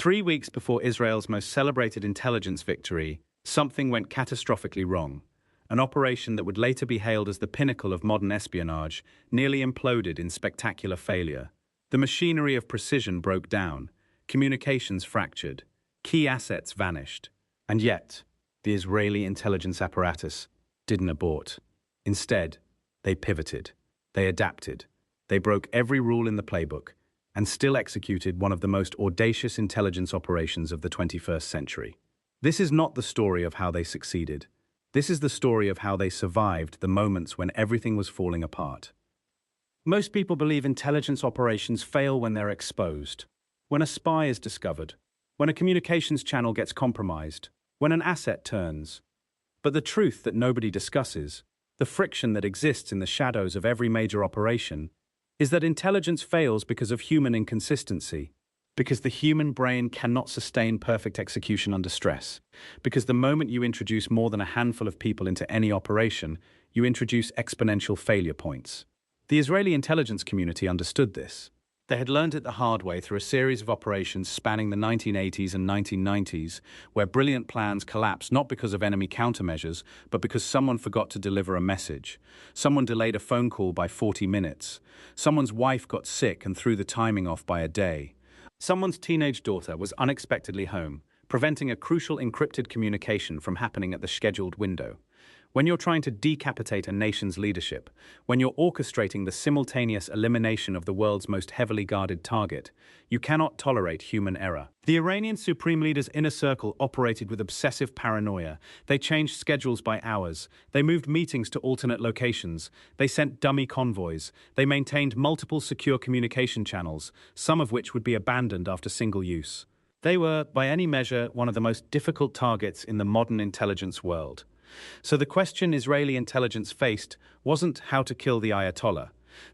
3 weeks before Israel's most celebrated intelligence victory, something went catastrophically wrong. An operation that would later be hailed as the pinnacle of modern espionage nearly imploded in spectacular failure. The machinery of precision broke down, communications fractured, key assets vanished. And yet, the Israeli intelligence apparatus didn't abort. Instead, they pivoted, they adapted, they broke every rule in the playbook, and still executed one of the most audacious intelligence operations of the 21st century. This is not the story of how they succeeded. This is the story of how they survived the moments when everything was falling apart. Most people believe intelligence operations fail when they're exposed, when a spy is discovered, when a communications channel gets compromised, when an asset turns. But the truth that nobody discusses, the friction that exists in the shadows of every major operation, is that intelligence fails because of human inconsistency, because the human brain cannot sustain perfect execution under stress, because the moment you introduce more than a handful of people into any operation, you introduce exponential failure points. The Israeli intelligence community understood this. They had learned it the hard way through a series of operations spanning the 1980s and 1990s, where brilliant plans collapsed not because of enemy countermeasures, but because someone forgot to deliver a message. Someone delayed a phone call by 40 minutes. Someone's wife got sick and threw the timing off by a day. Someone's teenage daughter was unexpectedly home, preventing a crucial encrypted communication from happening at the scheduled window. When you're trying to decapitate a nation's leadership, when you're orchestrating the simultaneous elimination of the world's most heavily guarded target, you cannot tolerate human error. The Iranian Supreme Leader's inner circle operated with obsessive paranoia. They changed schedules by hours. They moved meetings to alternate locations. They sent dummy convoys. They maintained multiple secure communication channels, some of which would be abandoned after single use. They were, by any measure, one of the most difficult targets in the modern intelligence world. So the question Israeli intelligence faced wasn't how to kill the Ayatollah.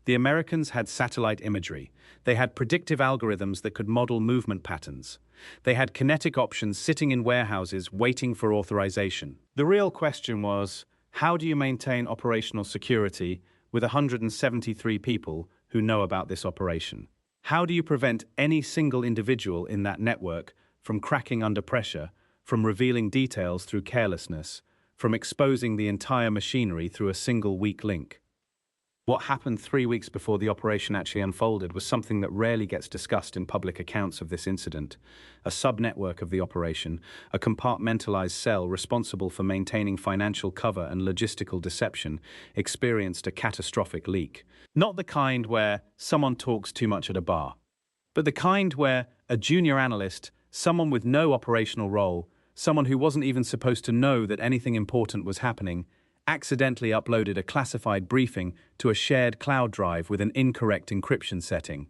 The Americans had satellite imagery. They had predictive algorithms that could model movement patterns. They had kinetic options sitting in warehouses waiting for authorization. The real question was, how do you maintain operational security with 173 people who know about this operation? How do you prevent any single individual in that network from cracking under pressure, from revealing details through carelessness, from exposing the entire machinery through a single weak link? What happened 3 weeks before the operation actually unfolded was something that rarely gets discussed in public accounts of this incident. A sub-network of the operation, a compartmentalized cell responsible for maintaining financial cover and logistical deception, experienced a catastrophic leak. Not the kind where someone talks too much at a bar, but the kind where a junior analyst, someone with no operational role, someone who wasn't even supposed to know that anything important was happening, accidentally uploaded a classified briefing to a shared cloud drive with an incorrect encryption setting.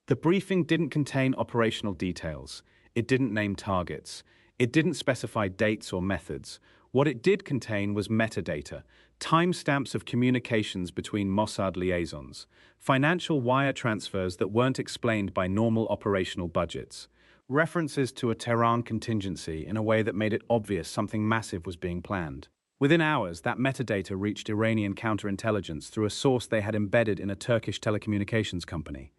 The briefing didn't contain operational details. It didn't name targets. It didn't specify dates or methods. What it did contain was metadata, timestamps of communications between Mossad liaisons, financial wire transfers that weren't explained by normal operational budgets, references to a Tehran contingency in a way that made it obvious something massive was being planned. Within hours, that metadata reached Iranian counterintelligence through a source they had embedded in a Turkish telecommunications company.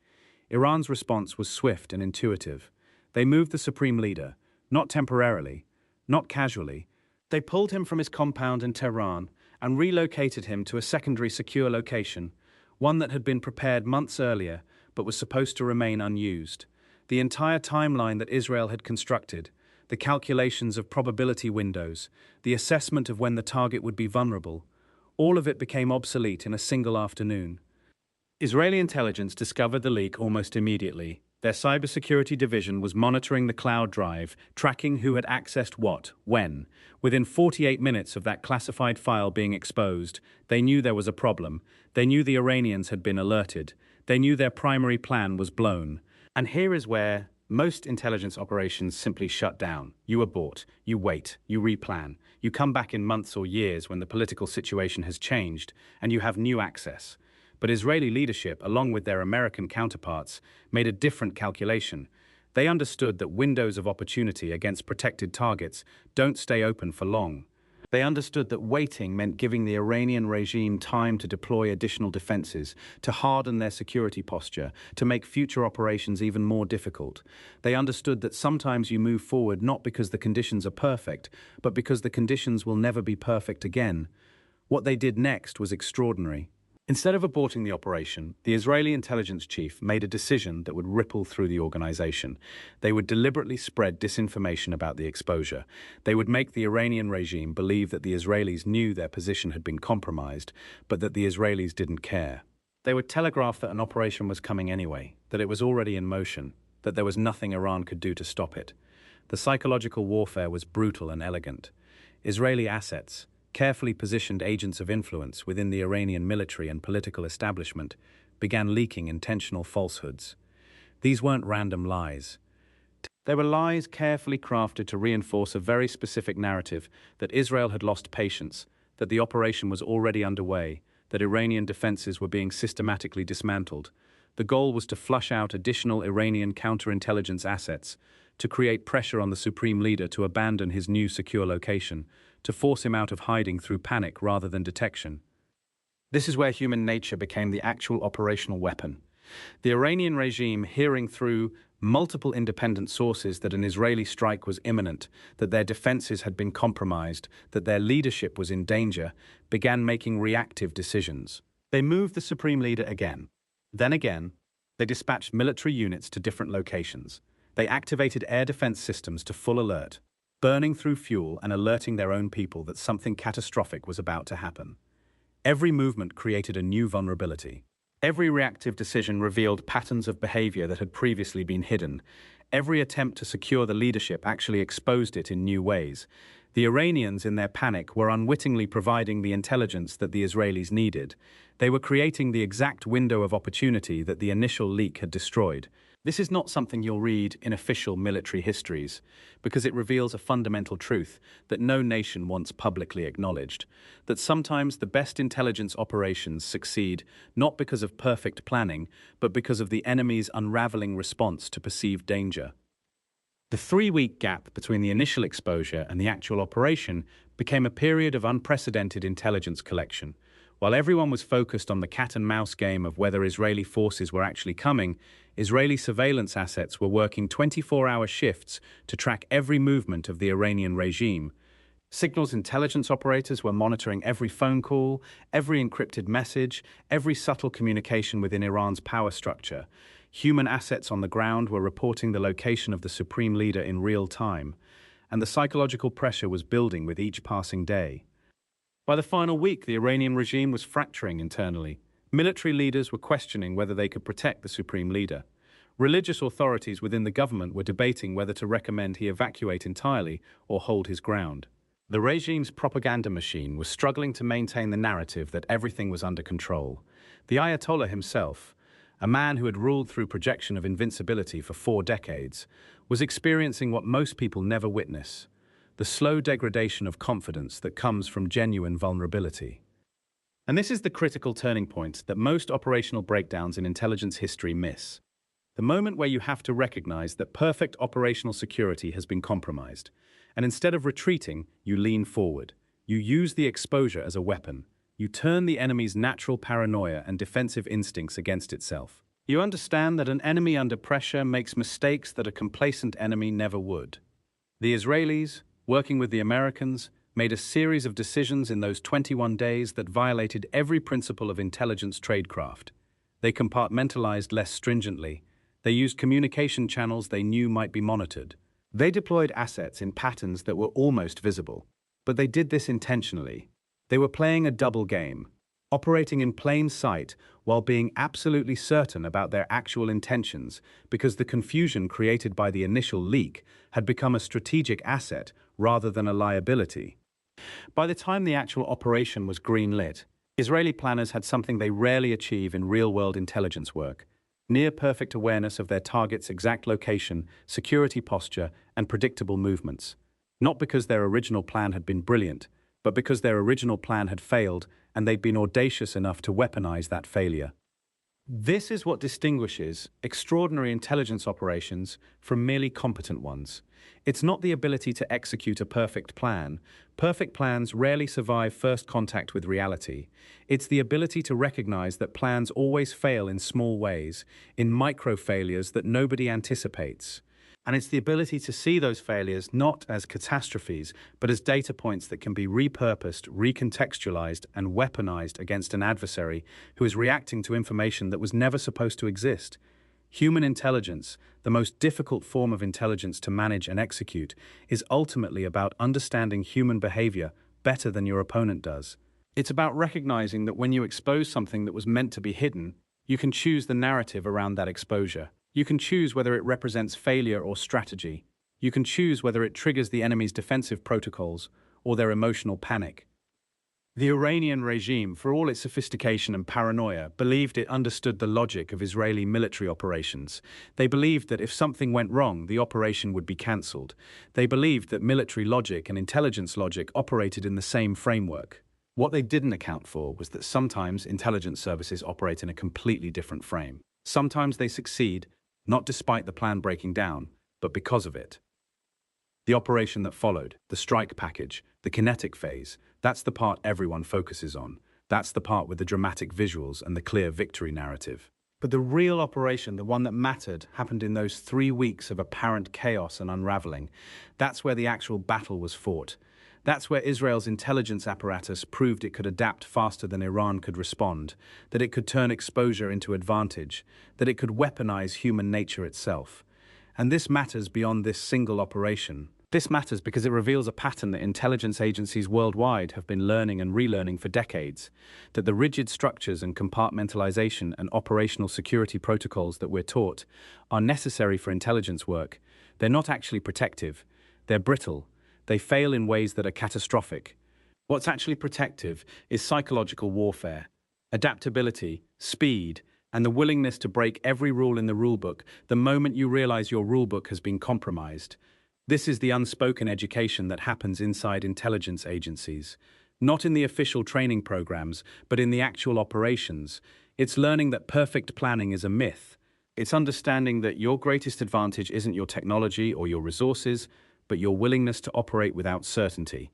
Iran's response was swift and intuitive. They moved the supreme leader, not temporarily, not casually. They pulled him from his compound in Tehran and relocated him to a secondary secure location, one that had been prepared months earlier but was supposed to remain unused. The entire timeline that Israel had constructed, the calculations of probability windows, the assessment of when the target would be vulnerable, all of it became obsolete in a single afternoon. Israeli intelligence discovered the leak almost immediately. Their cybersecurity division was monitoring the cloud drive, tracking who had accessed what, when. Within 48 minutes of that classified file being exposed, they knew there was a problem. They knew the Iranians had been alerted. They knew their primary plan was blown. And here is where most intelligence operations simply shut down. You abort, you wait, you replan. You come back in months or years when the political situation has changed and you have new access. But Israeli leadership, along with their American counterparts, made a different calculation. They understood that windows of opportunity against protected targets don't stay open for long. They understood that waiting meant giving the Iranian regime time to deploy additional defenses, to harden their security posture, to make future operations even more difficult. They understood that sometimes you move forward not because the conditions are perfect, but because the conditions will never be perfect again. What they did next was extraordinary. Instead of aborting the operation, the Israeli intelligence chief made a decision that would ripple through the organization. They would deliberately spread disinformation about the exposure. They would make the Iranian regime believe that the Israelis knew their position had been compromised, but that the Israelis didn't care. They would telegraph that an operation was coming anyway, that it was already in motion, that there was nothing Iran could do to stop it. The psychological warfare was brutal and elegant. Israeli assets, carefully positioned agents of influence within the Iranian military and political establishment, began leaking intentional falsehoods. These weren't random lies. They were lies carefully crafted to reinforce a very specific narrative that Israel had lost patience, that the operation was already underway, that Iranian defenses were being systematically dismantled. The goal was to flush out additional Iranian counterintelligence assets, to create pressure on the supreme leader to abandon his new secure location, to force him out of hiding through panic rather than detection. This is where human nature became the actual operational weapon. The Iranian regime, hearing through multiple independent sources that an Israeli strike was imminent, that their defenses had been compromised, that their leadership was in danger, began making reactive decisions. They moved the supreme leader again. Then again, they dispatched military units to different locations. They activated air defense systems to full alert, burning through fuel and alerting their own people that something catastrophic was about to happen. Every movement created a new vulnerability. Every reactive decision revealed patterns of behavior that had previously been hidden. Every attempt to secure the leadership actually exposed it in new ways. The Iranians, in their panic, were unwittingly providing the intelligence that the Israelis needed. They were creating the exact window of opportunity that the initial leak had destroyed. This is not something you'll read in official military histories, because it reveals a fundamental truth that no nation wants publicly acknowledged, that sometimes the best intelligence operations succeed not because of perfect planning, but because of the enemy's unraveling response to perceived danger. The 3-week gap between the initial exposure and the actual operation became a period of unprecedented intelligence collection. While everyone was focused on the cat-and-mouse game of whether Israeli forces were actually coming, Israeli surveillance assets were working 24-hour shifts to track every movement of the Iranian regime. Signals intelligence operators were monitoring every phone call, every encrypted message, every subtle communication within Iran's power structure. Human assets on the ground were reporting the location of the supreme leader in real time, and the psychological pressure was building with each passing day. By the final week, the Iranian regime was fracturing internally. Military leaders were questioning whether they could protect the supreme leader. Religious authorities within the government were debating whether to recommend he evacuate entirely or hold his ground. The regime's propaganda machine was struggling to maintain the narrative that everything was under control. The Ayatollah himself, a man who had ruled through projection of invincibility for 4 decades, was experiencing what most people never witness: the slow degradation of confidence that comes from genuine vulnerability. And this is the critical turning point that most operational breakdowns in intelligence history miss. The moment where you have to recognize that perfect operational security has been compromised. And instead of retreating, you lean forward. You use the exposure as a weapon. You turn the enemy's natural paranoia and defensive instincts against itself. You understand that an enemy under pressure makes mistakes that a complacent enemy never would. The Israelis, working with the Americans, made a series of decisions in those 21 days that violated every principle of intelligence tradecraft. They compartmentalized less stringently. They used communication channels they knew might be monitored. They deployed assets in patterns that were almost visible. But they did this intentionally. They were playing a double game, operating in plain sight while being absolutely certain about their actual intentions, because the confusion created by the initial leak had become a strategic asset rather than a liability. By the time the actual operation was green-lit, Israeli planners had something they rarely achieve in real-world intelligence work: near-perfect awareness of their target's exact location, security posture, and predictable movements. Not because their original plan had been brilliant, but because their original plan had failed and they'd been audacious enough to weaponize that failure. This is what distinguishes extraordinary intelligence operations from merely competent ones. It's not the ability to execute a perfect plan. Perfect plans rarely survive first contact with reality. It's the ability to recognize that plans always fail in small ways, in micro failures that nobody anticipates. And it's the ability to see those failures not as catastrophes, but as data points that can be repurposed, recontextualized, and weaponized against an adversary who is reacting to information that was never supposed to exist. Human intelligence, the most difficult form of intelligence to manage and execute, is ultimately about understanding human behavior better than your opponent does. It's about recognizing that when you expose something that was meant to be hidden, you can choose the narrative around that exposure. You can choose whether it represents failure or strategy. You can choose whether it triggers the enemy's defensive protocols or their emotional panic. The Iranian regime, for all its sophistication and paranoia, believed it understood the logic of Israeli military operations. They believed that if something went wrong, the operation would be cancelled. They believed that military logic and intelligence logic operated in the same framework. What they didn't account for was that sometimes intelligence services operate in a completely different frame. Sometimes they succeed, not despite the plan breaking down, but because of it. The operation that followed, the strike package, the kinetic phase, that's the part everyone focuses on. That's the part with the dramatic visuals and the clear victory narrative. But the real operation, the one that mattered, happened in those 3 weeks of apparent chaos and unraveling. That's where the actual battle was fought. That's where Israel's intelligence apparatus proved it could adapt faster than Iran could respond, that it could turn exposure into advantage, that it could weaponize human nature itself. And this matters beyond this single operation. This matters because it reveals a pattern that intelligence agencies worldwide have been learning and relearning for decades, that the rigid structures and compartmentalization and operational security protocols that we're taught are necessary for intelligence work. They're not actually protective. They're brittle. They fail in ways that are catastrophic. What's actually protective is psychological warfare, adaptability, speed, and the willingness to break every rule in the rulebook the moment you realize your rulebook has been compromised. This is the unspoken education that happens inside intelligence agencies. Not in the official training programs, but in the actual operations. It's learning that perfect planning is a myth. It's understanding that your greatest advantage isn't your technology or your resources, but your willingness to operate without certainty.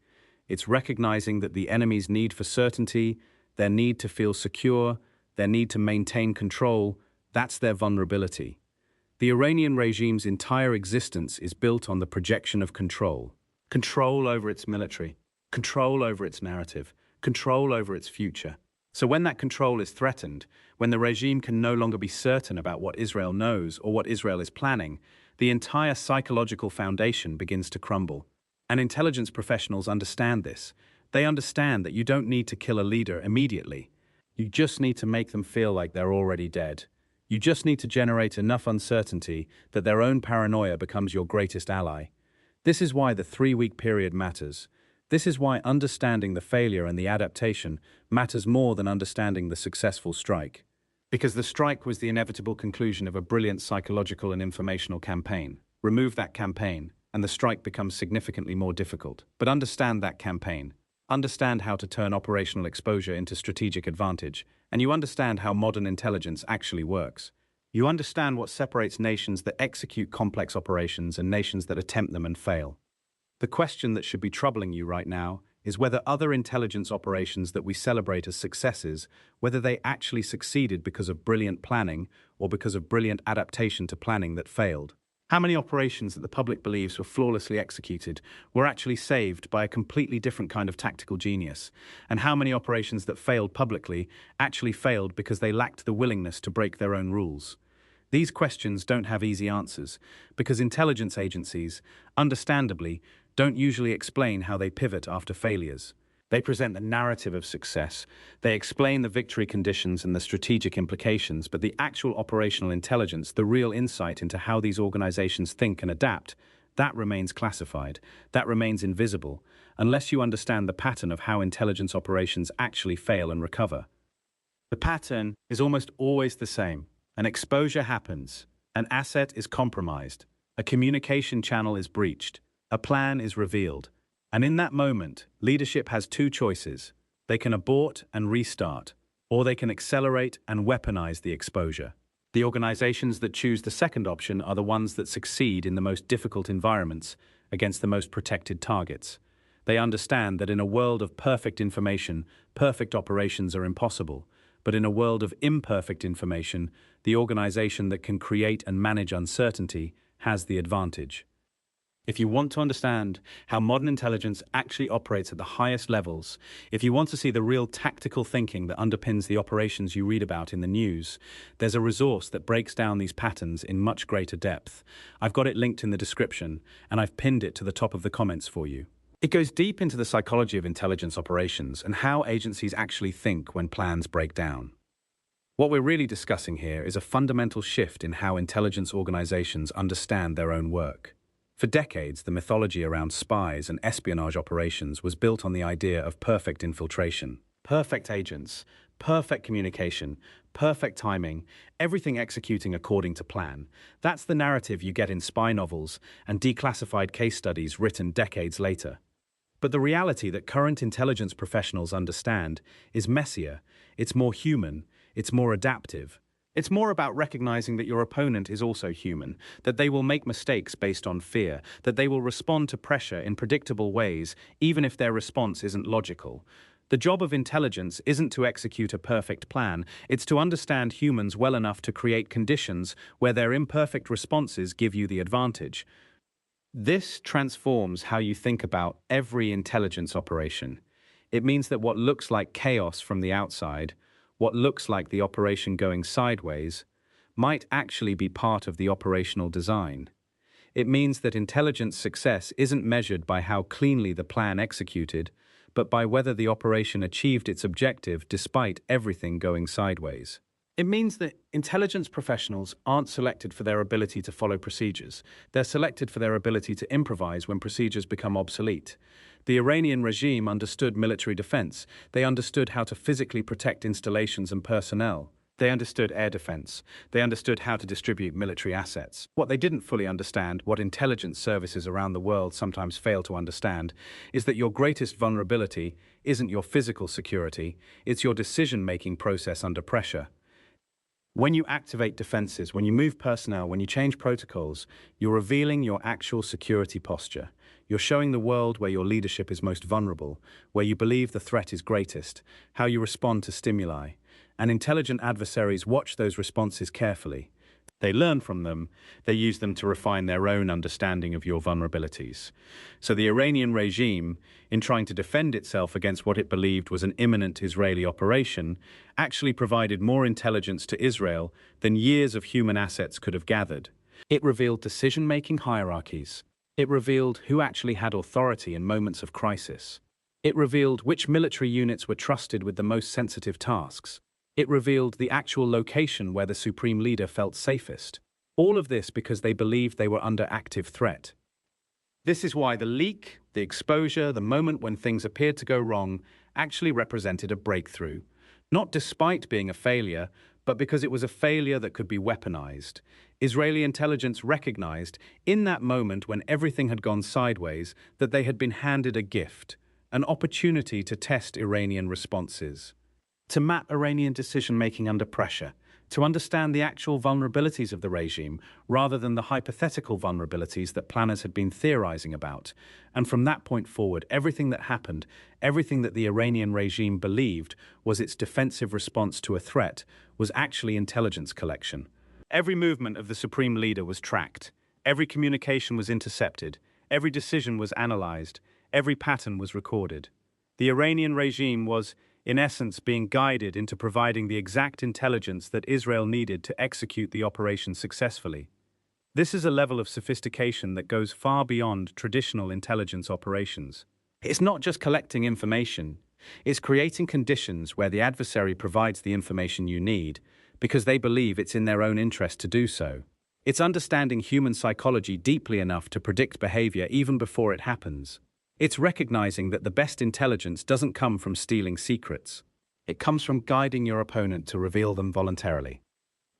It's recognizing that the enemy's need for certainty, their need to feel secure, their need to maintain control, that's their vulnerability. The Iranian regime's entire existence is built on the projection of control. Control over its military, control over its narrative, control over its future. So when that control is threatened, when the regime can no longer be certain about what Israel knows or what Israel is planning, the entire psychological foundation begins to crumble. And intelligence professionals understand this. They understand that you don't need to kill a leader immediately. You just need to make them feel like they're already dead. You just need to generate enough uncertainty that their own paranoia becomes your greatest ally. This is why the 3-week period matters. This is why understanding the failure and the adaptation matters more than understanding the successful strike. Because the strike was the inevitable conclusion of a brilliant psychological and informational campaign. Remove that campaign, and the strike becomes significantly more difficult. But understand that campaign. Understand how to turn operational exposure into strategic advantage, and you understand how modern intelligence actually works. You understand what separates nations that execute complex operations and nations that attempt them and fail. The question that should be troubling you right now is whether other intelligence operations that we celebrate as successes, whether they actually succeeded because of brilliant planning or because of brilliant adaptation to planning that failed. How many operations that the public believes were flawlessly executed were actually saved by a completely different kind of tactical genius? And how many operations that failed publicly actually failed because they lacked the willingness to break their own rules? These questions don't have easy answers, because intelligence agencies, understandably, don't usually explain how they pivot after failures. They present the narrative of success, they explain the victory conditions and the strategic implications, but the actual operational intelligence, the real insight into how these organizations think and adapt, that remains classified, that remains invisible, unless you understand the pattern of how intelligence operations actually fail and recover. The pattern is almost always the same. An exposure happens, an asset is compromised, a communication channel is breached, a plan is revealed. And in that moment, leadership has two choices. They can abort and restart, or they can accelerate and weaponize the exposure. The organizations that choose the second option are the ones that succeed in the most difficult environments against the most protected targets. They understand that in a world of perfect information, perfect operations are impossible, but in a world of imperfect information, the organization that can create and manage uncertainty has the advantage. If you want to understand how modern intelligence actually operates at the highest levels, if you want to see the real tactical thinking that underpins the operations you read about in the news, there's a resource that breaks down these patterns in much greater depth. I've got it linked in the description, and I've pinned it to the top of the comments for you. It goes deep into the psychology of intelligence operations and how agencies actually think when plans break down. What we're really discussing here is a fundamental shift in how intelligence organizations understand their own work. For decades, the mythology around spies and espionage operations was built on the idea of perfect infiltration, perfect agents, perfect communication, perfect timing, everything executing according to plan. That's the narrative you get in spy novels and declassified case studies written decades later. But the reality that current intelligence professionals understand is messier, it's more human, it's more adaptive. It's more about recognizing that your opponent is also human, that they will make mistakes based on fear, that they will respond to pressure in predictable ways, even if their response isn't logical. The job of intelligence isn't to execute a perfect plan, it's to understand humans well enough to create conditions where their imperfect responses give you the advantage. This transforms how you think about every intelligence operation. It means that what looks like chaos from the outside, what looks like the operation going sideways, might actually be part of the operational design. It means that intelligence success isn't measured by how cleanly the plan executed, but by whether the operation achieved its objective despite everything going sideways. It means that intelligence professionals aren't selected for their ability to follow procedures. They're selected for their ability to improvise when procedures become obsolete. The Iranian regime understood military defense. They understood how to physically protect installations and personnel. They understood air defense. They understood how to distribute military assets. What they didn't fully understand, what intelligence services around the world sometimes fail to understand, is that your greatest vulnerability isn't your physical security, it's your decision-making process under pressure. When you activate defenses, when you move personnel, when you change protocols, you're revealing your actual security posture. You're showing the world where your leadership is most vulnerable, where you believe the threat is greatest, how you respond to stimuli. And intelligent adversaries watch those responses carefully. They learn from them, they use them to refine their own understanding of your vulnerabilities. So the Iranian regime, in trying to defend itself against what it believed was an imminent Israeli operation, actually provided more intelligence to Israel than years of human assets could have gathered. It revealed decision-making hierarchies. It revealed who actually had authority in moments of crisis. It revealed which military units were trusted with the most sensitive tasks. It revealed the actual location where the supreme leader felt safest. All of this because they believed they were under active threat. This is why the leak, the exposure, the moment when things appeared to go wrong, actually represented a breakthrough. Not despite being a failure, but because it was a failure that could be weaponized. Israeli intelligence recognized, in that moment when everything had gone sideways, that they had been handed a gift, an opportunity to test Iranian responses, to map Iranian decision-making under pressure, to understand the actual vulnerabilities of the regime rather than the hypothetical vulnerabilities that planners had been theorizing about. And from that point forward, everything that happened, everything that the Iranian regime believed was its defensive response to a threat, was actually intelligence collection. Every movement of the supreme leader was tracked. Every communication was intercepted. Every decision was analyzed. Every pattern was recorded. The Iranian regime was, in essence, being guided into providing the exact intelligence that Israel needed to execute the operation successfully. This is a level of sophistication that goes far beyond traditional intelligence operations. It's not just collecting information, it's creating conditions where the adversary provides the information you need because they believe it's in their own interest to do so. It's understanding human psychology deeply enough to predict behavior even before it happens. It's recognizing that the best intelligence doesn't come from stealing secrets. It comes from guiding your opponent to reveal them voluntarily.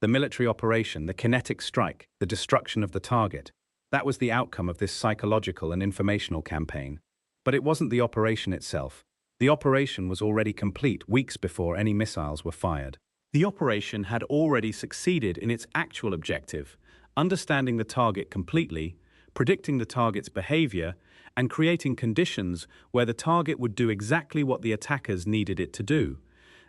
The military operation, the kinetic strike, the destruction of the target, that was the outcome of this psychological and informational campaign. But it wasn't the operation itself. The operation was already complete weeks before any missiles were fired. The operation had already succeeded in its actual objective, understanding the target completely, predicting the target's behavior, and creating conditions where the target would do exactly what the attackers needed it to do.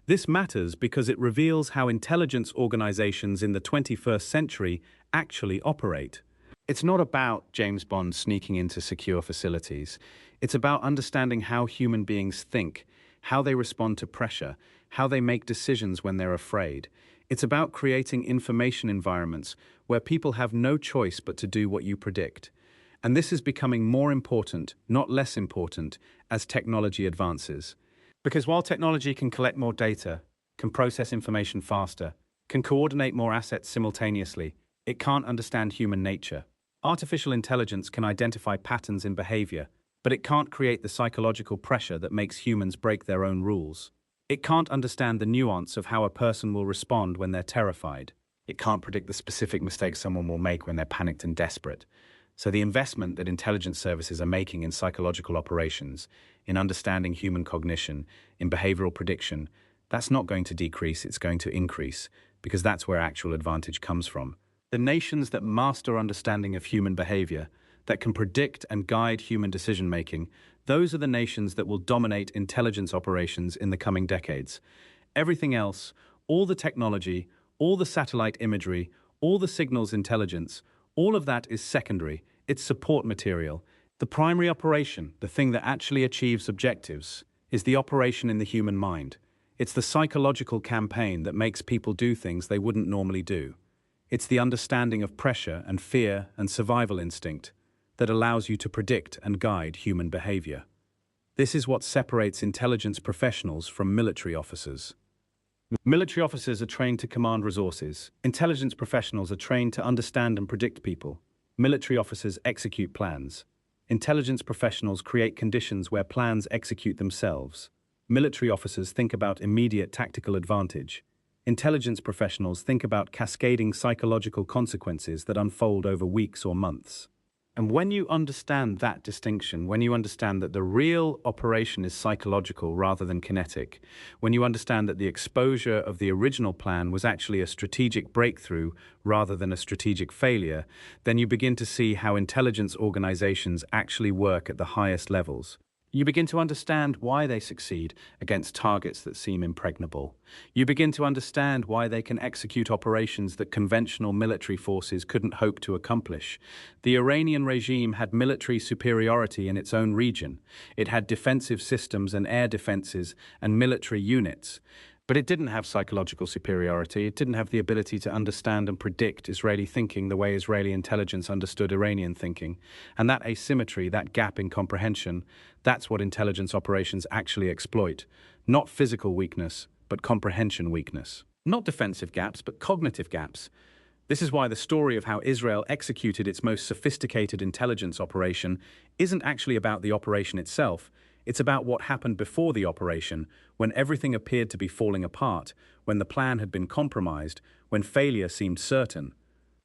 This matters because it reveals how intelligence organizations in the 21st century actually operate. It's not about James Bond sneaking into secure facilities. It's about understanding how human beings think, how they respond to pressure, how they make decisions when they're afraid. It's about creating information environments where people have no choice but to do what you predict. And this is becoming more important, not less important, as technology advances. Because while technology can collect more data, can process information faster, can coordinate more assets simultaneously, it can't understand human nature. Artificial intelligence can identify patterns in behavior, but it can't create the psychological pressure that makes humans break their own rules. It can't understand the nuance of how a person will respond when they're terrified. It can't predict the specific mistakes someone will make when they're panicked and desperate. So the investment that intelligence services are making in psychological operations, in understanding human cognition, in behavioral prediction, that's not going to decrease, it's going to increase, because that's where actual advantage comes from. The nations that master understanding of human behavior, that can predict and guide human decision-making, those are the nations that will dominate intelligence operations in the coming decades. Everything else, all the technology, all the satellite imagery, all the signals intelligence, all of that is secondary, it's support material. The primary operation, the thing that actually achieves objectives, is the operation in the human mind. It's the psychological campaign that makes people do things they wouldn't normally do. It's the understanding of pressure and fear and survival instinct that allows you to predict and guide human behavior. This is what separates intelligence professionals from military officers. Military officers are trained to command resources. Intelligence professionals are trained to understand and predict people. Military officers execute plans. Intelligence professionals create conditions where plans execute themselves. Military officers think about immediate tactical advantage. Intelligence professionals think about cascading psychological consequences that unfold over weeks or months. And when you understand that distinction, when you understand that the real operation is psychological rather than kinetic, when you understand that the exposure of the original plan was actually a strategic breakthrough rather than a strategic failure, then you begin to see how intelligence organizations actually work at the highest levels. You begin to understand why they succeed against targets that seem impregnable. You begin to understand why they can execute operations that conventional military forces couldn't hope to accomplish. The Iranian regime had military superiority in its own region. It had defensive systems and air defenses and military units. But it didn't have psychological superiority. It didn't have the ability to understand and predict Israeli thinking the way Israeli intelligence understood Iranian thinking. And that asymmetry, that gap in comprehension, that's what intelligence operations actually exploit. Not physical weakness, but comprehension weakness. Not defensive gaps, but cognitive gaps. This is why the story of how Israel executed its most sophisticated intelligence operation isn't actually about the operation itself. It's about what happened before the operation, when everything appeared to be falling apart, when the plan had been compromised, when failure seemed certain.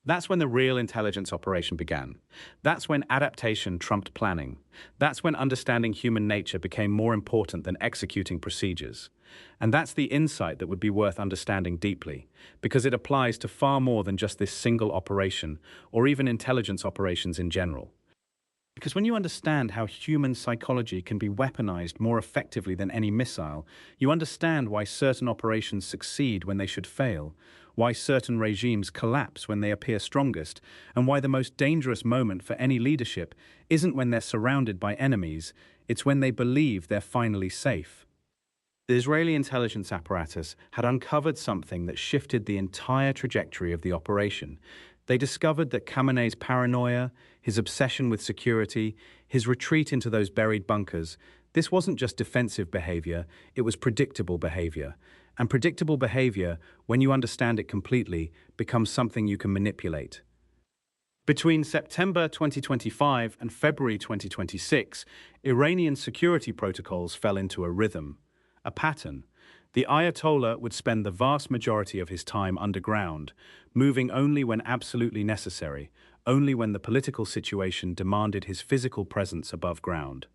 That's when the real intelligence operation began. That's when adaptation trumped planning. That's when understanding human nature became more important than executing procedures. And that's the insight that would be worth understanding deeply, because it applies to far more than just this single operation, or even intelligence operations in general. Because when you understand how human psychology can be weaponized more effectively than any missile, you understand why certain operations succeed when they should fail, why certain regimes collapse when they appear strongest, and why the most dangerous moment for any leadership isn't when they're surrounded by enemies, it's when they believe they're finally safe. The Israeli intelligence apparatus had uncovered something that shifted the entire trajectory of the operation. They discovered that Khamenei's paranoia, his obsession with security, his retreat into those buried bunkers, this wasn't just defensive behavior, it was predictable behavior. And predictable behavior, when you understand it completely, becomes something you can manipulate. Between September 2025 and February 2026, Iranian security protocols fell into a rhythm, a pattern. The Ayatollah would spend the vast majority of his time underground, moving only when absolutely necessary, only when the political situation demanded his physical presence above ground.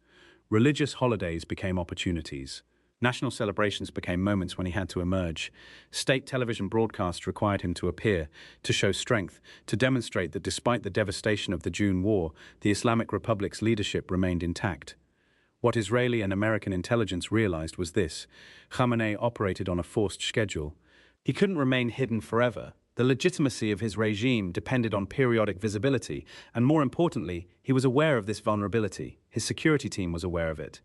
Religious holidays became opportunities. National celebrations became moments when he had to emerge. State television broadcasts required him to appear, to show strength, to demonstrate that despite the devastation of the June War, the Islamic Republic's leadership remained intact. What Israeli and American intelligence realized was this: Khamenei operated on a forced schedule. He couldn't remain hidden forever. The legitimacy of his regime depended on periodic visibility, and more importantly, he was aware of this vulnerability. His security team was aware of it.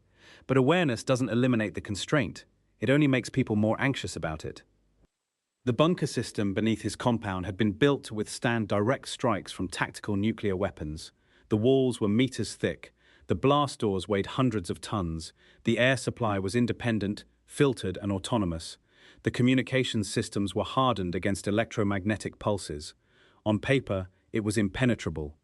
But awareness doesn't eliminate the constraint. It only makes people more anxious about it. The bunker system beneath his compound had been built to withstand direct strikes from tactical nuclear weapons. The walls were meters thick. The blast doors weighed hundreds of tons. The air supply was independent, filtered, and autonomous. The communications systems were hardened against electromagnetic pulses. On paper, it was impenetrable.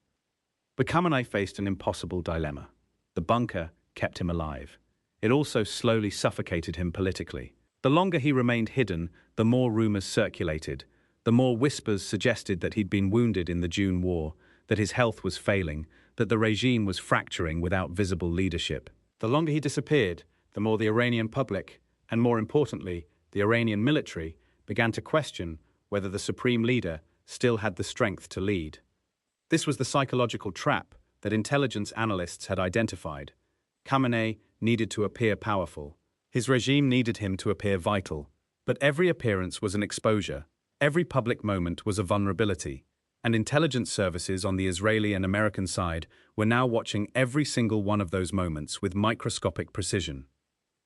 But Khamenei faced an impossible dilemma. The bunker kept him alive. It also slowly suffocated him politically. The longer he remained hidden, the more rumors circulated. The more whispers suggested that he'd been wounded in the June War, that his health was failing, that the regime was fracturing without visible leadership. The longer he disappeared, the more the Iranian public, and more importantly, the Iranian military, began to question whether the supreme leader still had the strength to lead. This was the psychological trap that intelligence analysts had identified. Khamenei needed to appear powerful. His regime needed him to appear vital. But every appearance was an exposure. Every public moment was a vulnerability. And intelligence services on the Israeli and American side were now watching every single one of those moments with microscopic precision.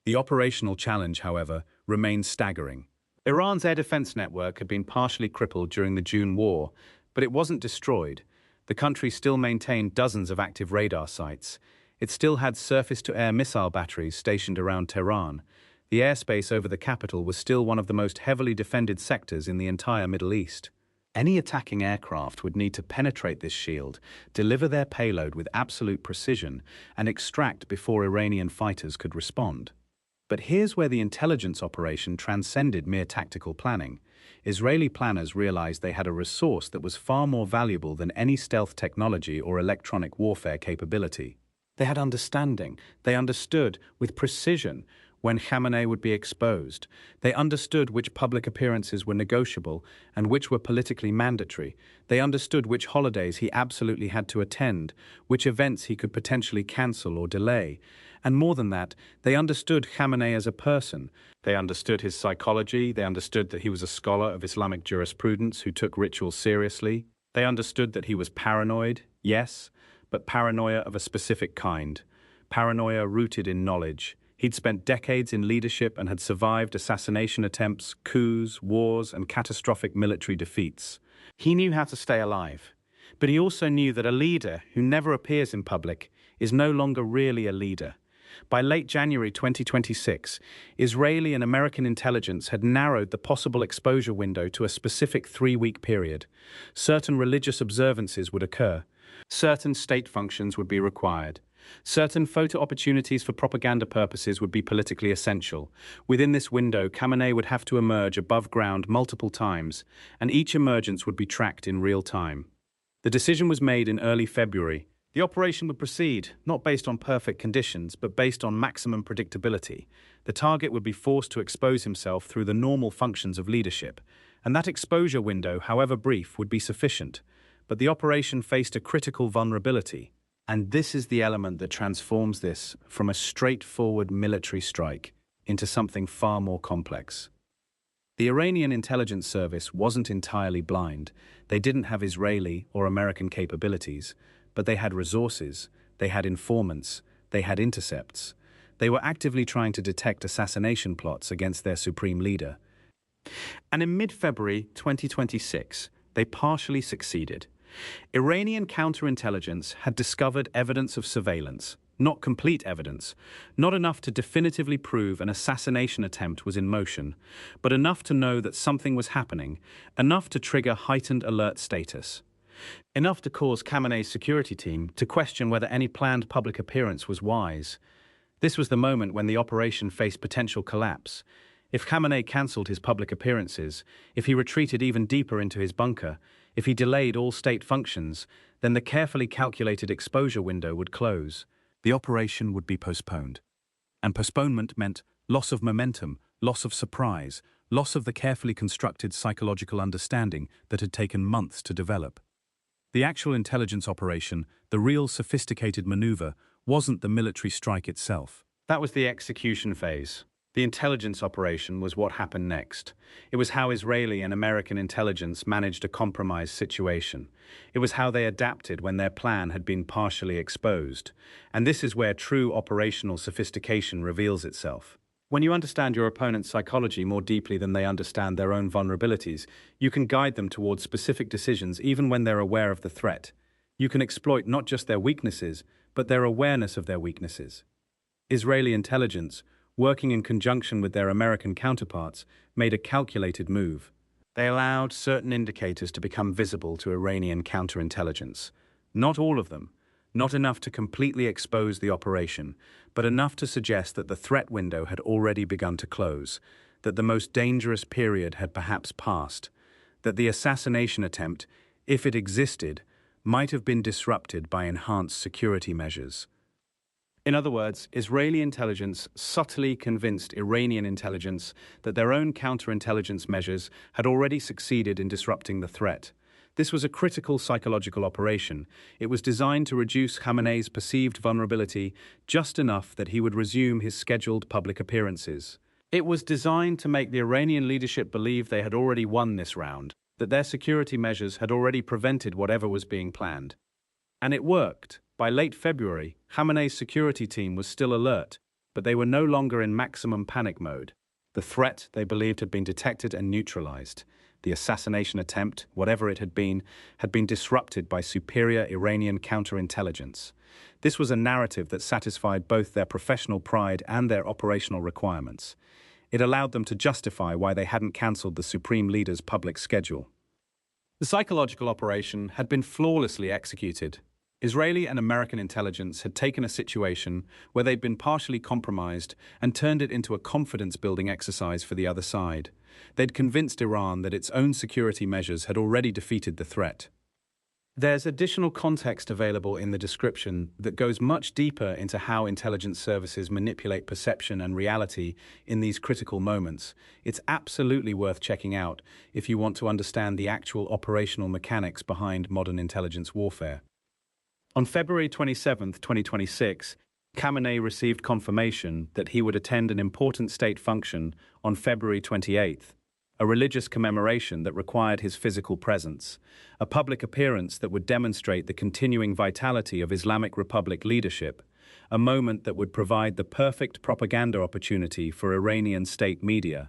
The operational challenge, however, remained staggering. Iran's air defense network had been partially crippled during the June War, but it wasn't destroyed. The country still maintained dozens of active radar sites. It still had surface-to-air missile batteries stationed around Tehran. The airspace over the capital was still one of the most heavily defended sectors in the entire Middle East. Any attacking aircraft would need to penetrate this shield, deliver their payload with absolute precision, and extract before Iranian fighters could respond. But here's where the intelligence operation transcended mere tactical planning. Israeli planners realized they had a resource that was far more valuable than any stealth technology or electronic warfare capability. They had understanding. They understood, with precision, when Khamenei would be exposed. They understood which public appearances were negotiable and which were politically mandatory. They understood which holidays he absolutely had to attend, which events he could potentially cancel or delay. And more than that, they understood Khamenei as a person. They understood his psychology. They understood that he was a scholar of Islamic jurisprudence who took rituals seriously. They understood that he was paranoid, yes, but paranoia of a specific kind. Paranoia rooted in knowledge. He'd spent decades in leadership and had survived assassination attempts, coups, wars, and catastrophic military defeats. He knew how to stay alive. But he also knew that a leader who never appears in public is no longer really a leader. By late January 2026, Israeli and American intelligence had narrowed the possible exposure window to a specific 3-week period. Certain religious observances would occur. Certain state functions would be required. Certain photo opportunities for propaganda purposes would be politically essential. Within this window, Khamenei would have to emerge above ground multiple times, and each emergence would be tracked in real time. The decision was made in early February. The operation would proceed, not based on perfect conditions, but based on maximum predictability. The target would be forced to expose himself through the normal functions of leadership, and that exposure window, however brief, would be sufficient. But the operation faced a critical vulnerability. And this is the element that transforms this from a straightforward military strike into something far more complex. The Iranian intelligence service wasn't entirely blind. They didn't have Israeli or American capabilities, but they had resources, they had informants, they had intercepts. They were actively trying to detect assassination plots against their supreme leader. And in mid-February 2026, they partially succeeded. Iranian counterintelligence had discovered evidence of surveillance, not complete evidence, not enough to definitively prove an assassination attempt was in motion, but enough to know that something was happening, enough to trigger heightened alert status. Enough to cause Khamenei's security team to question whether any planned public appearance was wise. This was the moment when the operation faced potential collapse. If Khamenei cancelled his public appearances, if he retreated even deeper into his bunker, if he delayed all state functions, then the carefully calculated exposure window would close. the operation would be postponed. And postponement meant loss of momentum, loss of surprise, loss of the carefully constructed psychological understanding that had taken months to develop. The actual intelligence operation, the real sophisticated maneuver, wasn't the military strike itself. That was the execution phase. The intelligence operation was what happened next. It was how Israeli and American intelligence managed a compromised situation. It was how they adapted when their plan had been partially exposed. And this is where true operational sophistication reveals itself. When you understand your opponent's psychology more deeply than they understand their own vulnerabilities, you can guide them towards specific decisions even when they're aware of the threat. You can exploit not just their weaknesses, but their awareness of their weaknesses. Israeli intelligence, working in conjunction with their American counterparts, made a calculated move. They allowed certain indicators to become visible to Iranian counterintelligence. Not all of them, not enough to completely expose the operation, but enough to suggest that the threat window had already begun to close, that the most dangerous period had perhaps passed, that the assassination attempt, if it existed, might have been disrupted by enhanced security measures. In other words, Israeli intelligence subtly convinced Iranian intelligence that their own counterintelligence measures had already succeeded in disrupting the threat. This was a critical psychological operation. It was designed to reduce Khamenei's perceived vulnerability just enough that he would resume his scheduled public appearances. It was designed to make the Iranian leadership believe they had already won this round, that their security measures had already prevented whatever was being planned. And it worked. By late February, Khamenei's security team was still alert, but they were no longer in maximum panic mode. The threat, they believed, had been detected and neutralized. The assassination attempt, whatever it had been disrupted by superior Iranian counterintelligence. This was a narrative that satisfied both their professional pride and their operational requirements. It allowed them to justify why they hadn't cancelled the supreme leader's public schedule. The psychological operation had been flawlessly executed. Israeli and American intelligence had taken a situation where they'd been partially compromised and turned it into a confidence-building exercise for the other side. They'd convinced Iran that its own security measures had already defeated the threat. There's additional context available in the description that goes much deeper into how intelligence services manipulate perception and reality in these critical moments. It's absolutely worth checking out if you want to understand the actual operational mechanics behind modern intelligence warfare. On February 27, 2026, Khamenei received confirmation that he would attend an important state function on February 28th, a religious commemoration that required his physical presence, a public appearance that would demonstrate the continuing vitality of Islamic Republic leadership, a moment that would provide the perfect propaganda opportunity for Iranian state media.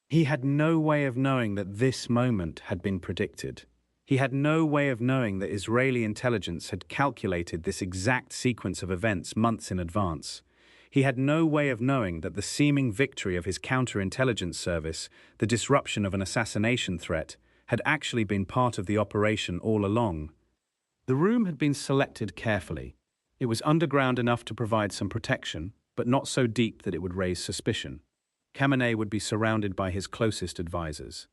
He had no way of knowing that this moment had been predicted. He had no way of knowing that Israeli intelligence had calculated this exact sequence of events months in advance. He had no way of knowing that the seeming victory of his counterintelligence service, the disruption of an assassination threat, had actually been part of the operation all along. The room had been selected carefully. It was underground enough to provide some protection, but not so deep that it would raise suspicion. Khamenei would be surrounded by his closest advisors.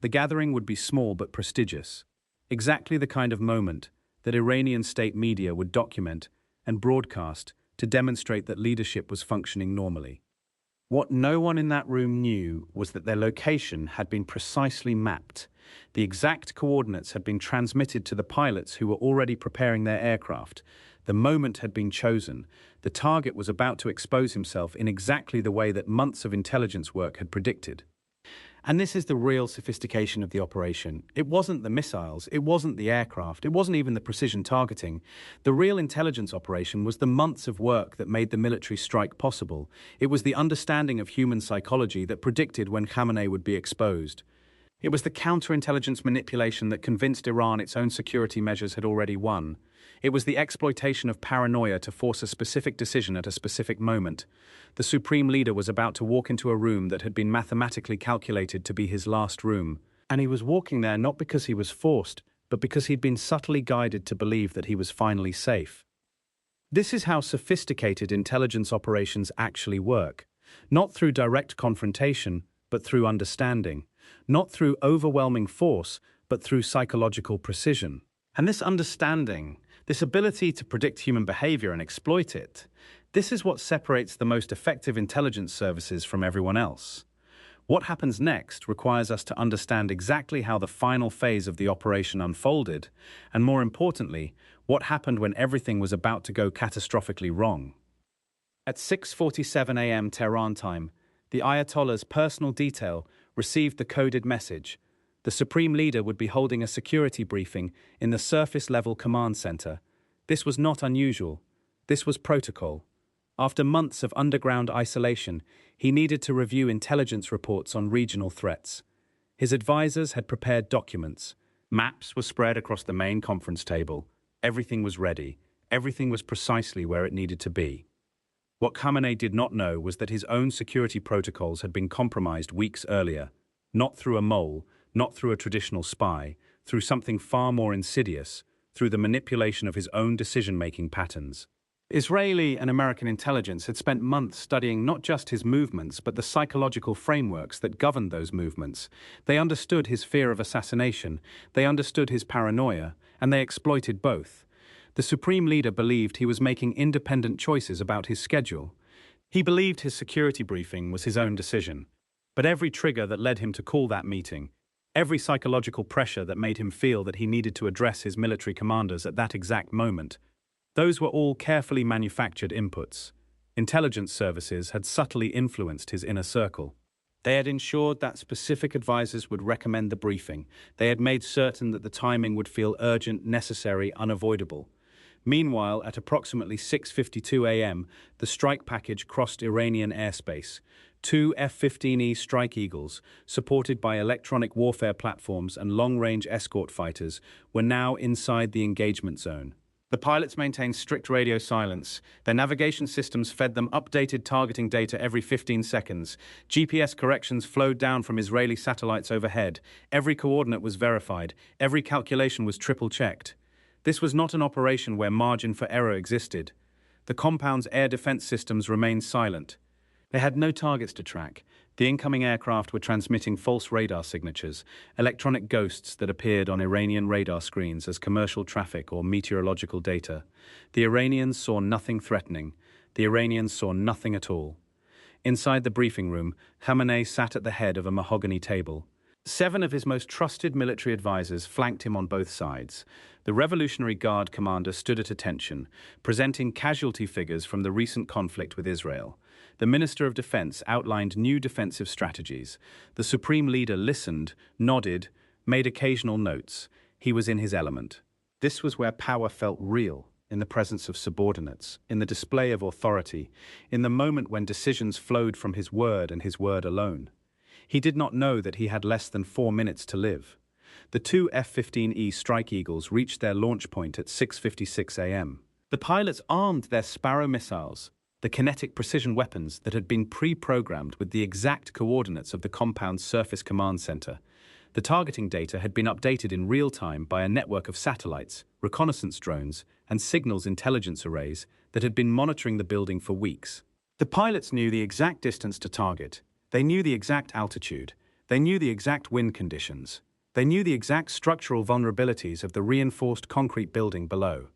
The gathering would be small but prestigious, exactly the kind of moment that Iranian state media would document and broadcast to demonstrate that leadership was functioning normally. What no one in that room knew was that their location had been precisely mapped. The exact coordinates had been transmitted to the pilots who were already preparing their aircraft. The moment had been chosen. The target was about to expose himself in exactly the way that months of intelligence work had predicted. And this is the real sophistication of the operation. It wasn't the missiles, it wasn't the aircraft, it wasn't even the precision targeting. The real intelligence operation was the months of work that made the military strike possible. It was the understanding of human psychology that predicted when Khamenei would be exposed. It was the counterintelligence manipulation that convinced Iran its own security measures had already won. It was the exploitation of paranoia to force a specific decision at a specific moment. The supreme leader was about to walk into a room that had been mathematically calculated to be his last room. And he was walking there not because he was forced, but because he'd been subtly guided to believe that he was finally safe. This is how sophisticated intelligence operations actually work. Not through direct confrontation, but through understanding. Not through overwhelming force, but through psychological precision. And this understanding, This ability to predict human behavior and exploit it, this is what separates the most effective intelligence services from everyone else. What happens next requires us to understand exactly how the final phase of the operation unfolded, and more importantly, what happened when everything was about to go catastrophically wrong. At 6:47 a.m. Tehran time, the Ayatollah's personal detail received the coded message. The Supreme Leader would be holding a security briefing in the surface-level command center. This was not unusual. This was protocol. After months of underground isolation, he needed to review intelligence reports on regional threats. His advisors had prepared documents. Maps were spread across the main conference table. Everything was ready. Everything was precisely where it needed to be. What Khamenei did not know was that his own security protocols had been compromised weeks earlier, not through a mole, not through a traditional spy, through something far more insidious, through the manipulation of his own decision-making patterns. Israeli and American intelligence had spent months studying not just his movements, but the psychological frameworks that governed those movements. They understood his fear of assassination, they understood his paranoia, and they exploited both. The Supreme Leader believed he was making independent choices about his schedule. He believed his security briefing was his own decision. But every trigger that led him to call that meeting, every psychological pressure that made him feel that he needed to address his military commanders at that exact moment, those were all carefully manufactured inputs. Intelligence services had subtly influenced his inner circle. They had ensured that specific advisors would recommend the briefing. They had made certain that the timing would feel urgent, necessary, unavoidable. Meanwhile, at approximately 6:52 a.m., the strike package crossed Iranian airspace. Two F-15E Strike Eagles, supported by electronic warfare platforms and long-range escort fighters, were now inside the engagement zone. The pilots maintained strict radio silence. Their navigation systems fed them updated targeting data every 15 seconds. GPS corrections flowed down from Israeli satellites overhead. Every coordinate was verified. Every calculation was triple-checked. This was not an operation where margin for error existed. The compound's air defense systems remained silent. They had no targets to track. The incoming aircraft were transmitting false radar signatures, electronic ghosts that appeared on Iranian radar screens as commercial traffic or meteorological data. The Iranians saw nothing threatening. The Iranians saw nothing at all. Inside the briefing room, Khamenei sat at the head of a mahogany table. 7 of his most trusted military advisors flanked him on both sides. The Revolutionary Guard commander stood at attention, presenting casualty figures from the recent conflict with Israel. The Minister of Defense outlined new defensive strategies. The Supreme Leader listened, nodded, made occasional notes. He was in his element. This was where power felt real, in the presence of subordinates, in the display of authority, in the moment when decisions flowed from his word and his word alone. He did not know that he had less than 4 minutes to live. The 2 F-15E Strike Eagles reached their launch point at 6:56 a.m. The pilots armed their Sparrow missiles, the kinetic precision weapons that had been pre-programmed with the exact coordinates of the compound's surface command center. The targeting data had been updated in real time by a network of satellites, reconnaissance drones, and signals intelligence arrays that had been monitoring the building for weeks. The pilots knew the exact distance to target. They knew the exact altitude. They knew the exact wind conditions. They knew the exact structural vulnerabilities of the reinforced concrete building below.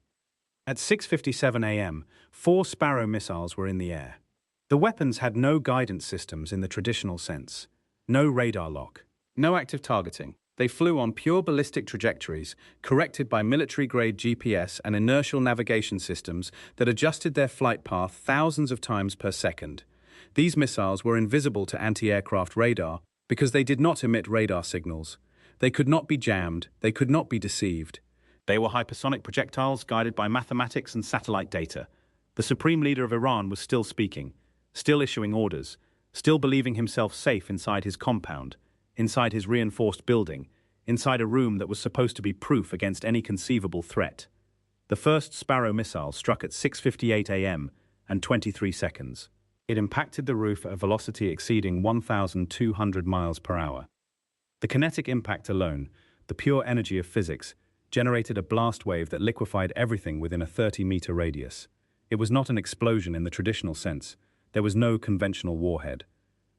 At 6:57 a.m., 4 Sparrow missiles were in the air. The weapons had no guidance systems in the traditional sense. No radar lock. No active targeting. They flew on pure ballistic trajectories, corrected by military-grade GPS and inertial navigation systems that adjusted their flight path thousands of times per second. These missiles were invisible to anti-aircraft radar because they did not emit radar signals. They could not be jammed. They could not be deceived. They were hypersonic projectiles guided by mathematics and satellite data. The Supreme Leader of Iran was still speaking, still issuing orders, still believing himself safe inside his compound, inside his reinforced building, inside a room that was supposed to be proof against any conceivable threat. The first Sparrow missile struck at 6:58 a.m. and 23 seconds. It impacted the roof at a velocity exceeding 1,200 miles per hour. The kinetic impact alone, the pure energy of physics, generated a blast wave that liquefied everything within a 30-meter radius. It was not an explosion in the traditional sense. There was no conventional warhead.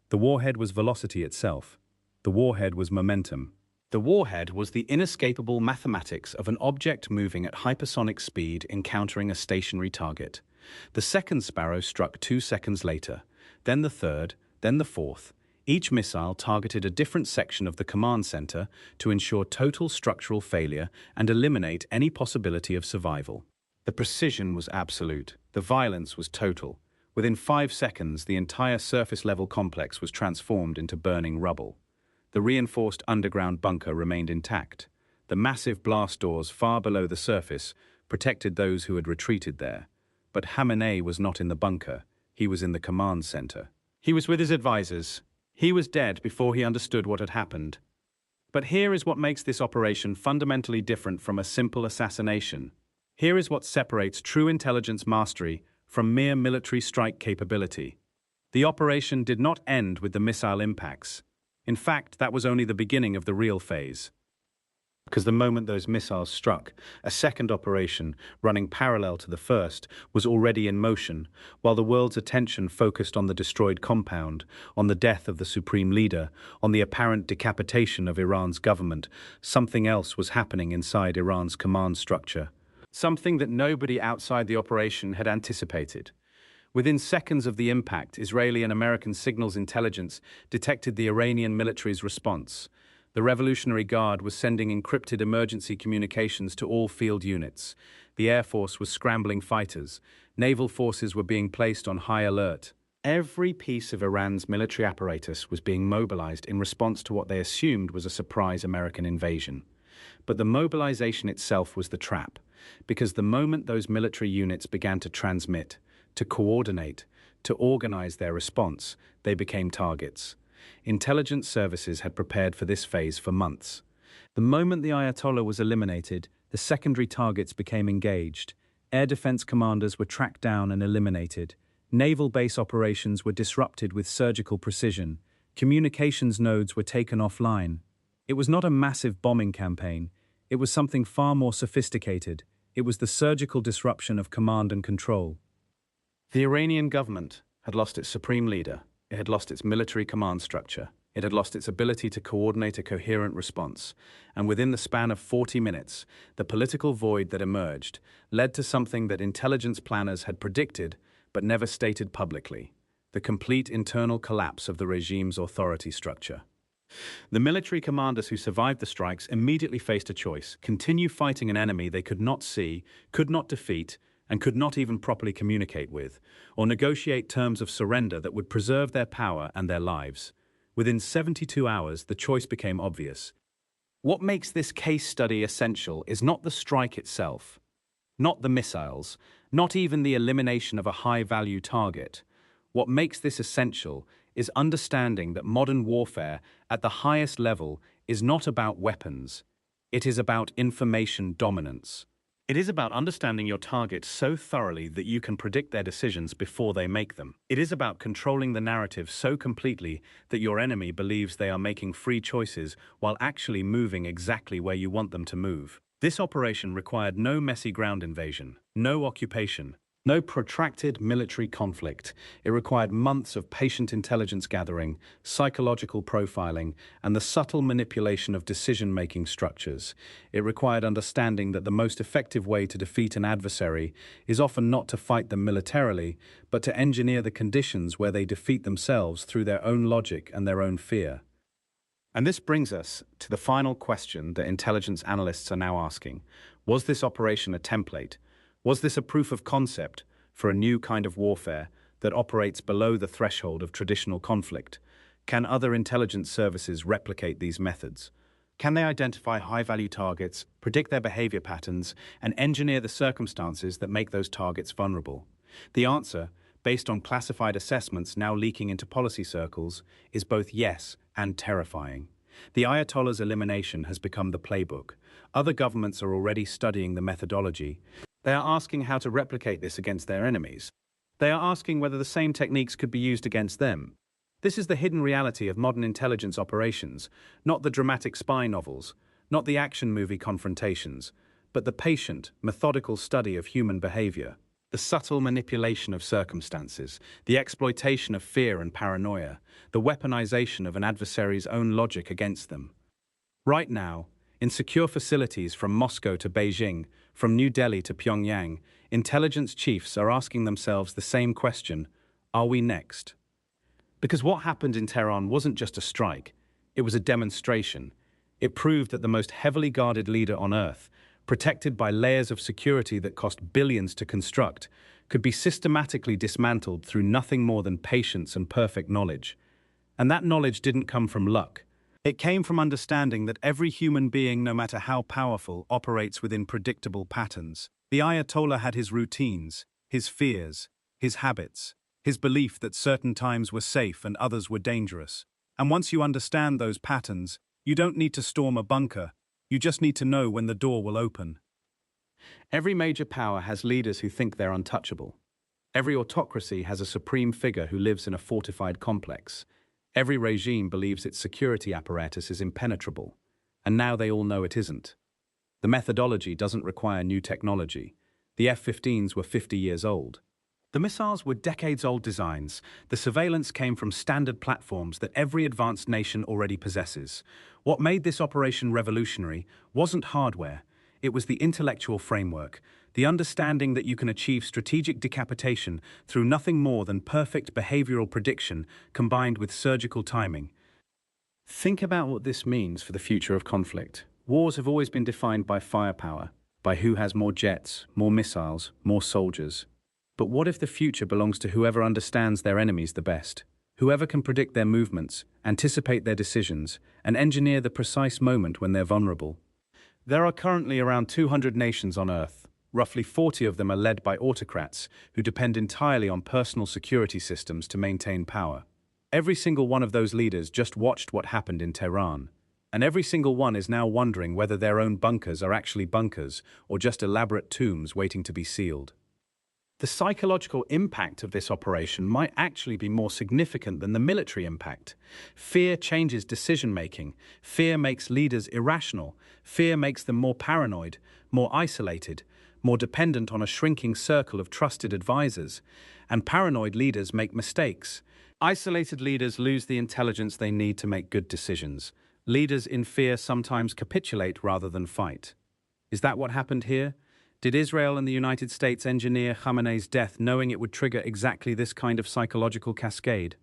The warhead was velocity itself. The warhead was momentum. The warhead was the inescapable mathematics of an object moving at hypersonic speed encountering a stationary target. The second Sparrow struck 2 seconds later, then the third, then the fourth. Each missile targeted a different section of the command center to ensure total structural failure and eliminate any possibility of survival. The precision was absolute. The violence was total. Within 5 seconds, the entire surface-level complex was transformed into burning rubble. The reinforced underground bunker remained intact. The massive blast doors far below the surface protected those who had retreated there. But Khamenei was not in the bunker. He was in the command center. He was with his advisors. He was dead before he understood what had happened. But here is what makes this operation fundamentally different from a simple assassination. Here is what separates true intelligence mastery from mere military strike capability. The operation did not end with the missile impacts. In fact, that was only the beginning of the real phase. Because the moment those missiles struck, a second operation, running parallel to the first, was already in motion, while the world's attention focused on the destroyed compound, on the death of the supreme leader, on the apparent decapitation of Iran's government. Something else was happening inside Iran's command structure. Something that nobody outside the operation had anticipated. Within seconds of the impact, Israeli and American signals intelligence detected the Iranian military's response. The Revolutionary Guard was sending encrypted emergency communications to all field units. The Air Force was scrambling fighters. Naval forces were being placed on high alert. Every piece of Iran's military apparatus was being mobilized in response to what they assumed was a surprise American invasion. But the mobilization itself was the trap, because the moment those military units began to transmit, to coordinate, to organize their response, they became targets. Intelligence services had prepared for this phase for months. The moment the Ayatollah was eliminated, the secondary targets became engaged. Air defense commanders were tracked down and eliminated. Naval base operations were disrupted with surgical precision. Communications nodes were taken offline. It was not a massive bombing campaign. It was something far more sophisticated. It was the surgical disruption of command and control. The Iranian government had lost its supreme leader. It had lost its military command structure. It had lost its ability to coordinate a coherent response. And within the span of 40 minutes, the political void that emerged led to something that intelligence planners had predicted but never stated publicly: the complete internal collapse of the regime's authority structure. The military commanders who survived the strikes immediately faced a choice: continue fighting an enemy they could not see, could not defeat, and could not even properly communicate with, or negotiate terms of surrender that would preserve their power and their lives. Within 72 hours, the choice became obvious. What makes this case study essential is not the strike itself, not the missiles, not even the elimination of a high-value target. What makes this essential is understanding that modern warfare at the highest level is not about weapons. It is about information dominance. It is about understanding your target so thoroughly that you can predict their decisions before they make them. It is about controlling the narrative so completely that your enemy believes they are making free choices while actually moving exactly where you want them to move. This operation required no messy ground invasion, no occupation, no protracted military conflict. It required months of patient intelligence gathering, psychological profiling, and the subtle manipulation of decision-making structures. It required understanding that the most effective way to defeat an adversary is often not to fight them militarily, but to engineer the conditions where they defeat themselves through their own logic and their own fear. And this brings us to the final question that intelligence analysts are now asking. Was this operation a template? Was this a proof of concept for a new kind of warfare that operates below the threshold of traditional conflict? Can other intelligence services replicate these methods? Can they identify high-value targets, predict their behavior patterns, and engineer the circumstances that make those targets vulnerable? The answer, based on classified assessments now leaking into policy circles, is both yes and terrifying. The Ayatollah's elimination has become the playbook. Other governments are already studying the methodology. They are asking how to replicate this against their enemies. They are asking whether the same techniques could be used against them. This is the hidden reality of modern intelligence operations, not the dramatic spy novels, not the action movie confrontations, but the patient, methodical study of human behavior, the subtle manipulation of circumstances, the exploitation of fear and paranoia, the weaponization of an adversary's own logic against them. Right now, in secure facilities from Moscow to Beijing, from New Delhi to Pyongyang, intelligence chiefs are asking themselves the same question: are we next? Because what happened in Tehran wasn't just a strike, it was a demonstration. It proved that the most heavily guarded leader on Earth, protected by layers of security that cost billions to construct, could be systematically dismantled through nothing more than patience and perfect knowledge. And that knowledge didn't come from luck. It came from understanding that every human being, no matter how powerful, operates within predictable patterns. The Ayatollah had his routines, his fears, his habits, his belief that certain times were safe and others were dangerous. And once you understand those patterns, you don't need to storm a bunker, you just need to know when the door will open. Every major power has leaders who think they're untouchable. Every autocracy has a supreme figure who lives in a fortified complex. Every regime believes its security apparatus is impenetrable, and now they all know it isn't. The methodology doesn't require new technology. The F-15s were 50 years old. The missiles were decades-old designs. The surveillance came from standard platforms that every advanced nation already possesses. What made this operation revolutionary wasn't hardware. It was the intellectual framework, the understanding that you can achieve strategic decapitation through nothing more than perfect behavioral prediction combined with surgical timing. Think about what this means for the future of conflict. Wars have always been defined by firepower, by who has more jets, more missiles, more soldiers. But what if the future belongs to whoever understands their enemies the best? Whoever can predict their movements, anticipate their decisions, and engineer the precise moment when they're vulnerable? There are currently around 200 nations on Earth. Roughly 40 of them are led by autocrats who depend entirely on personal security systems to maintain power. Every single one of those leaders just watched what happened in Tehran. And every single one is now wondering whether their own bunkers are actually bunkers or just elaborate tombs waiting to be sealed. The psychological impact of this operation might actually be more significant than the military impact. Fear changes decision-making. Fear makes leaders irrational. Fear makes them more paranoid, more isolated, more dependent on a shrinking circle of trusted advisors. And paranoid leaders make mistakes. Isolated leaders lose the intelligence they need to make good decisions. Leaders in fear sometimes capitulate rather than fight. Is that what happened here? Did Israel and the United States engineer Khamenei's death knowing it would trigger exactly this kind of psychological cascade?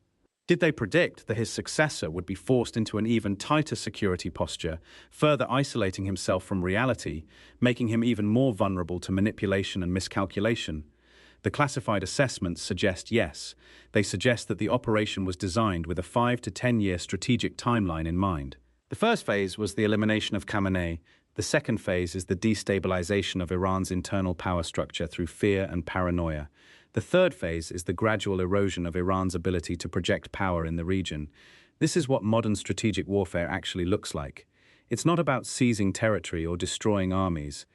Did they predict that his successor would be forced into an even tighter security posture, further isolating himself from reality, making him even more vulnerable to manipulation and miscalculation? The classified assessments suggest yes. They suggest that the operation was designed with a 5 to 10-year strategic timeline in mind. The first phase was the elimination of Khamenei. The second phase is the destabilization of Iran's internal power structure through fear and paranoia. The third phase is the gradual erosion of Iran's ability to project power in the region. This is what modern strategic warfare actually looks like. It's not about seizing territory or destroying armies.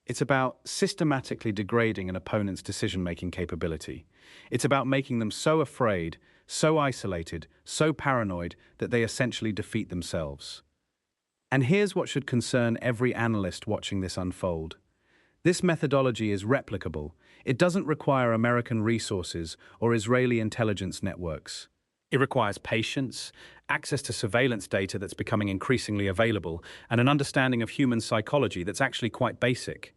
It's about systematically degrading an opponent's decision-making capability. It's about making them so afraid, so isolated, so paranoid that they essentially defeat themselves. And here's what should concern every analyst watching this unfold. This methodology is replicable. It doesn't require American resources or Israeli intelligence networks. It requires patience, access to surveillance data that's becoming increasingly available, and an understanding of human psychology that's actually quite basic.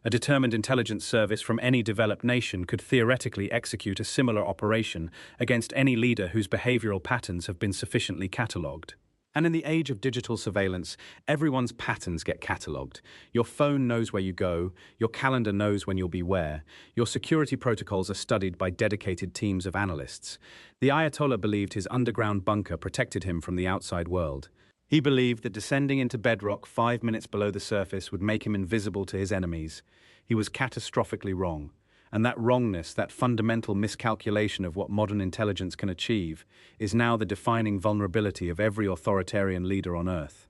A determined intelligence service from any developed nation could theoretically execute a similar operation against any leader whose behavioral patterns have been sufficiently catalogued. And in the age of digital surveillance, everyone's patterns get catalogued. Your phone knows where you go, your calendar knows when you'll be where, your security protocols are studied by dedicated teams of analysts. The Ayatollah believed his underground bunker protected him from the outside world. He believed that descending into bedrock 5 minutes below the surface would make him invisible to his enemies. He was catastrophically wrong. And that wrongness, that fundamental miscalculation of what modern intelligence can achieve, is now the defining vulnerability of every authoritarian leader on Earth.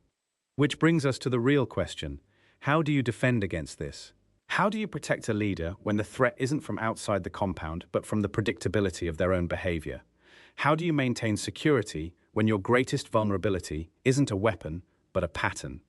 Which brings us to the real question: how do you defend against this? How do you protect a leader when the threat isn't from outside the compound, but from the predictability of their own behavior? How do you maintain security when your greatest vulnerability isn't a weapon, but a pattern?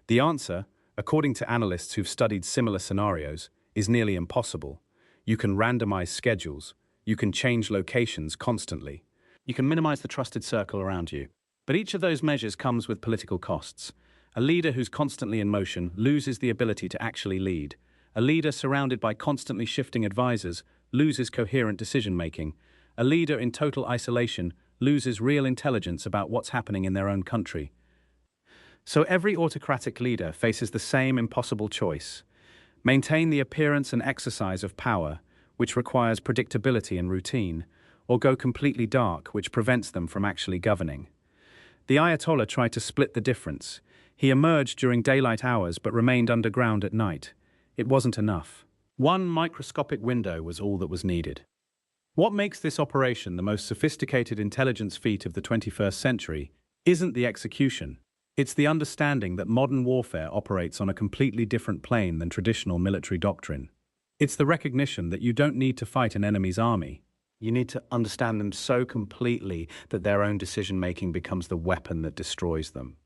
The answer, according to analysts who've studied similar scenarios, is nearly impossible. You can randomize schedules. You can change locations constantly. You can minimize the trusted circle around you. But each of those measures comes with political costs. A leader who's constantly in motion loses the ability to actually lead. A leader surrounded by constantly shifting advisors loses coherent decision-making. A leader in total isolation loses real intelligence about what's happening in their own country. So every autocratic leader faces the same impossible choice: maintain the appearance and exercise of power, which requires predictability and routine, or go completely dark, which prevents them from actually governing. The Ayatollah tried to split the difference. He emerged during daylight hours but remained underground at night. It wasn't enough. One microscopic window was all that was needed. What makes this operation the most sophisticated intelligence feat of the 21st century isn't the execution. It's the understanding that modern warfare operates on a completely different plane than traditional military doctrine. It's the recognition that you don't need to fight an enemy's army. You need to understand them so completely that their own decision-making becomes the weapon that destroys them.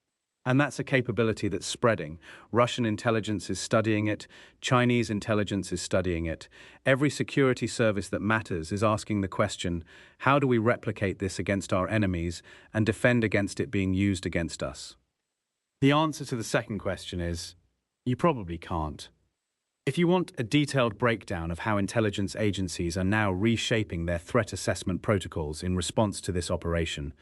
And that's a capability that's spreading. Russian intelligence is studying it. Chinese intelligence is studying it. Every security service that matters is asking the question, how do we replicate this against our enemies and defend against it being used against us? The answer to the second question is, you probably can't. If you want a detailed breakdown of how intelligence agencies are now reshaping their threat assessment protocols in response to this operation,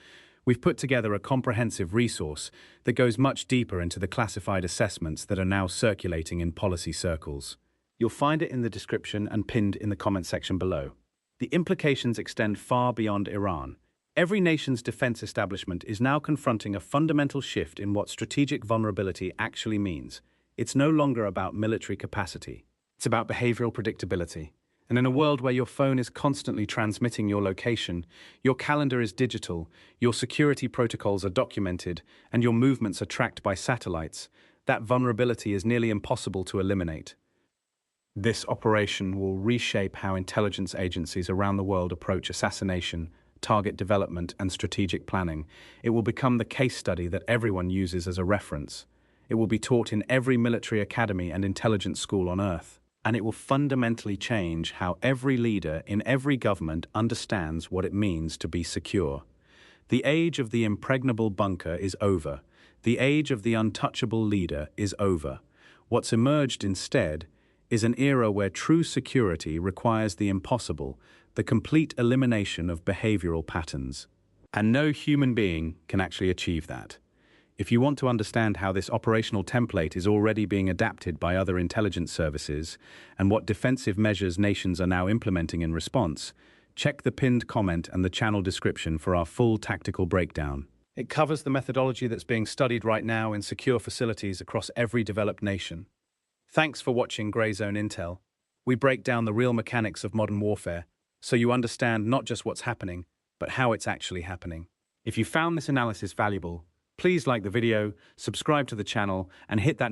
we've put together a comprehensive resource that goes much deeper into the classified assessments that are now circulating in policy circles. You'll find it in the description and pinned in the comment section below. The implications extend far beyond Iran. Every nation's defense establishment is now confronting a fundamental shift in what strategic vulnerability actually means. It's no longer about military capacity. It's about behavioral predictability. And in a world where your phone is constantly transmitting your location, your calendar is digital, your security protocols are documented, and your movements are tracked by satellites, that vulnerability is nearly impossible to eliminate. This operation will reshape how intelligence agencies around the world approach assassination, target development, and strategic planning. It will become the case study that everyone uses as a reference. It will be taught in every military academy and intelligence school on Earth. And it will fundamentally change how every leader in every government understands what it means to be secure. The age of the impregnable bunker is over. The age of the untouchable leader is over. What's emerged instead is an era where true security requires the impossible, the complete elimination of behavioral patterns. And no human being can actually achieve that. If you want to understand how this operational template is already being adapted by other intelligence services and what defensive measures nations are now implementing in response, check the pinned comment and the channel description for our full tactical breakdown. It covers the methodology that's being studied right now in secure facilities across every developed nation. Thanks for watching Grey Zone Intel. We break down the real mechanics of modern warfare so you understand not just what's happening, but how it's actually happening. If you found this analysis valuable, please like the video, subscribe to the channel, and hit that